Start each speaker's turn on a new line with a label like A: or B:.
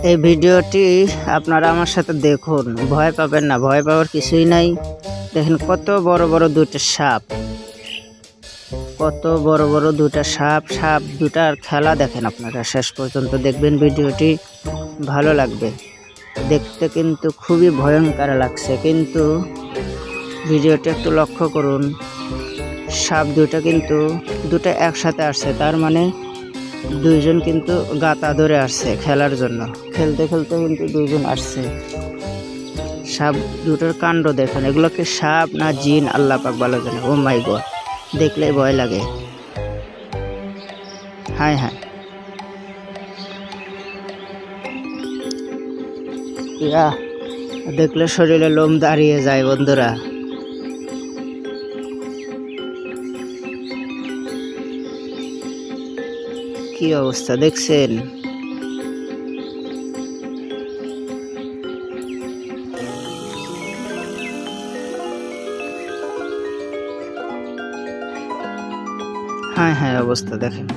A: এই ভিডিওটি আপনারা আমার সাথে দেখুন, ভয় পাবেন না, ভয় পাওয়ার কিছুই নাই। দেখেন কত বড় বড় দুইটা সাপ, কত বড় বড় দুইটা সাপ। সাপ দুটার খেলা দেখেন, আপনারা শেষ পর্যন্ত দেখবেন, ভিডিওটি ভালো লাগবে। দেখতে কিন্তু খুবই ভয়ঙ্কর লাগছে, কিন্তু ভিডিওটি একটু লক্ষ্য করুন। সাপ দুটা কিন্তু দুটো একসাথে আসছে, তার মানে দুইজন কিন্তু গাতা ধরে আসছে খেলার জন্য। খেলতে খেলতে কিন্তু দুইজন আসছে। সাপ দুটোর কাণ্ড দেখেন, এগুলোকে সাপ না জিন আল্লাহ পাক ভালো জানে। ও মাই গড, দেখলে ভয় লাগে। হায় হায়, ইয়া, দেখলে শরীরে লোম দাঁড়িয়ে যায় বন্ধুরা। কি অবস্থা দেখছেন? হ্যাঁ হ্যাঁ, অবস্থা দেখেন।